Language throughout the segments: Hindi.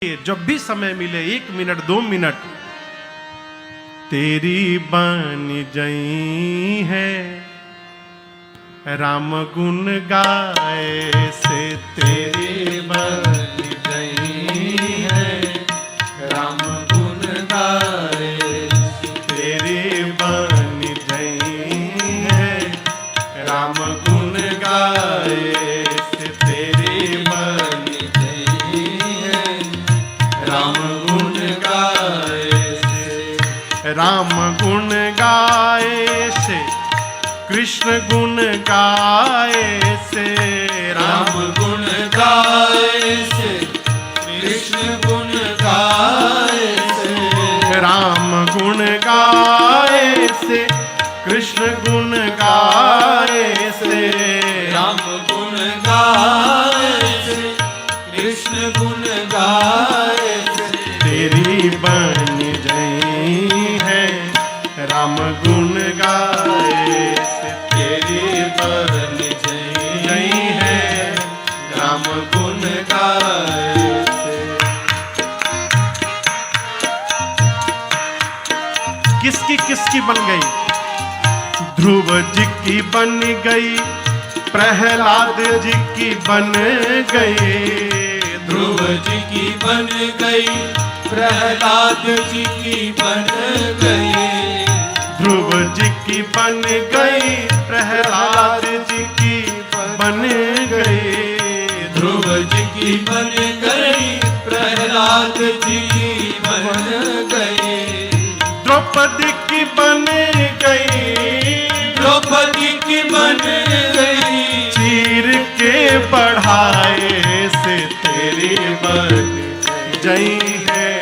जब भी समय मिले 1 मिनट 2 मिनट तेरी बन जई है, राम गुण गाए से तेरी बन जई है, राम गुण गाए तेरी बन जई है, राम गुण गाए से तेरी बन जई है, राम गुण गाए से, राम गुण गाए से, कृष्ण गुण गाए से, राम गुण गाए से, कृष्ण गुण गाए से, राम गुण गाए से, कृष्ण गुण गाए से, राम गुण गाए से, कृष्ण गुण गाए से, तेरी बन जई है, राम गुण गाए से, तेरी बन जई है, राम गुण गाए से। किसकी बन गई? ध्रुव जी की बन गई, प्रहलाद जी की बन गई, ध्रुव जी की बन गई, प्रहलाद जी की बन गई, ध्रुव जी की बन गई, प्रहलाद जी की बन गई, ध्रुव जी की बन गई, प्रहलाद जी की बन गई, द्रौपदी की बन गई, द्रौपदी की बन गई, चीर के बढ़ाए से तेरी बन जई है,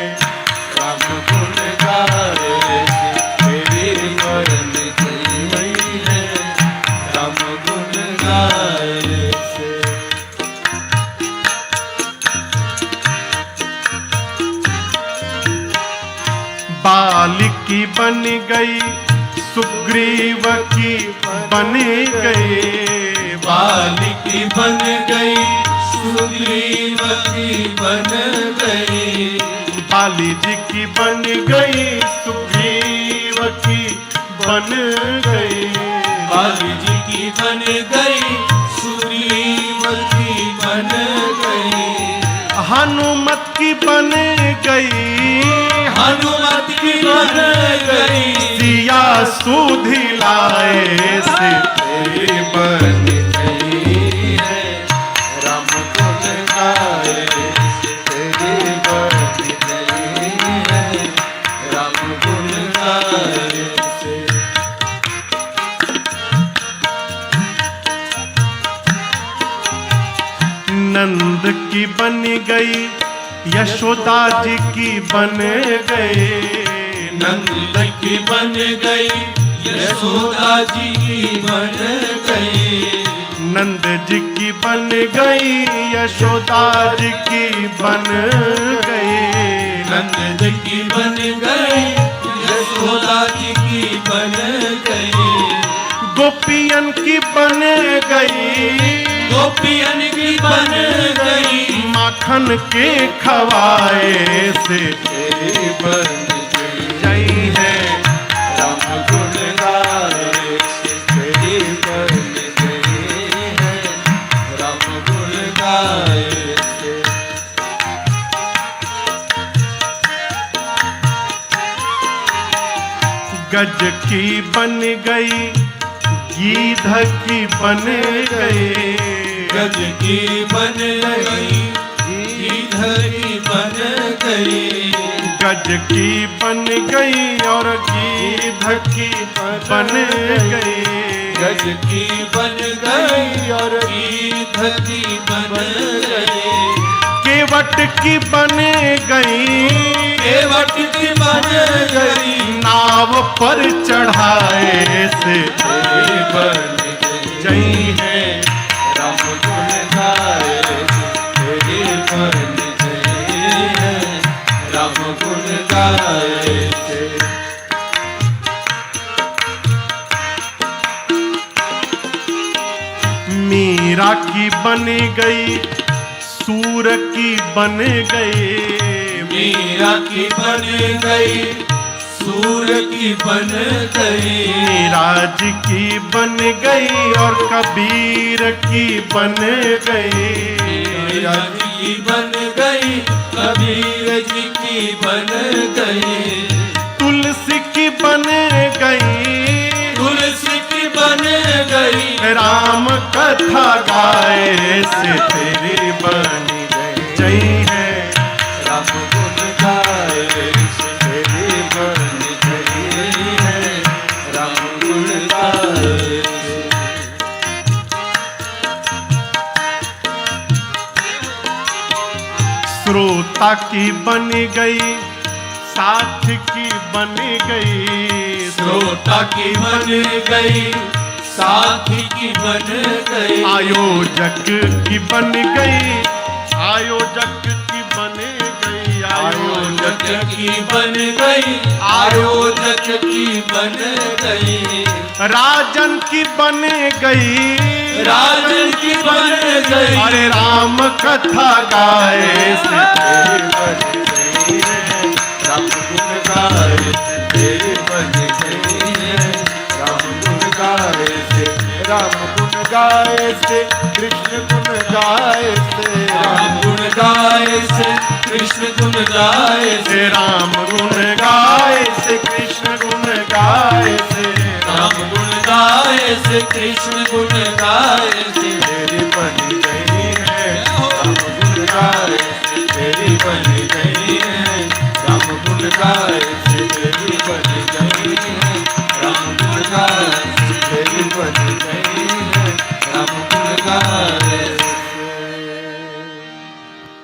राम गुण गाए से, तेरी बन गई है, राम गुण गाए से। बाल की बन गई, सुग्रीव की बन गई, बाल की बन गई, सुग्रीव की बन गई, बाली जी की बन गई, सुग्रीव की बन गई, बाली जी की बन गई, सुग्रीव की बन गई, हनुमत की बन गई, हनुमत की बन गई, सिया सुधि लाए से तेरी बन गई है, राम गुण गाए से, तेरी बन गई है, राम गुण गाए से। नंद की बन गई, यशोदा जी की बन गई, नंद की बन गई, यशोदा जी की बन गई, नंद जी की बन गई, यशोदा जी की बन गई, नंद जी की बन गई, यशोदा जी की बन गई, गोपियन की बन गई, गोपियन की बन गई, माखन के खवाए से तेरी बन जई है, राम गुण गाए से, तेरी बन गई है, राम गुण गाए से। गज की बन गई, गीध की बन गई, गज की बन गई, गीधर की बन गई, गज की बन गई और गीध की बन गई, गज की बन गई और गीधर की बन गई, केवट की बन गई, केवट की बन गई, नाव पर चढ़ाए से तेरी बन जई है, राम गुण गाए से, तेरी बन गई है, राम गुण गाए से। मीरा की बन गई, सूर की बन गई, मीरा की बन गई, सूर की बन गई। राज की बन गई और कबीर की बन गई। मीरा जी की बन गई, कबीर जी की बन गई। तुलसी की बन गई, तुलसी की बन गई। राम कथा गाए से तेरी बन गई। जय है राम गुण गाए से तेरी बन गई है, राम गुण गाए से। श्रोता की बन गई, साथ की बन गई। श्रोता की बन गई, साथी की बन गई। आयोजक की बन गई, आयोजक की बन गई। आयोजक की बन गई, आयोजक की बन गई। राजन की बन गई, राजन की बन गई। अरे राम कथा गाए से तेरी बन गई है। राम गुण गाए से तेरी बन गई है, राम गुण गाए से। राम गुण गाए से कृष्ण गुण गाए से। राम गुण गाए से कृष्ण गुण गाए से। राम गुण गाए से कृष्ण गुण गाए से। राम गुण गाए से कृष्ण गुण गाए से। तेरी बन गई है, राम गुण गाए से तेरी बन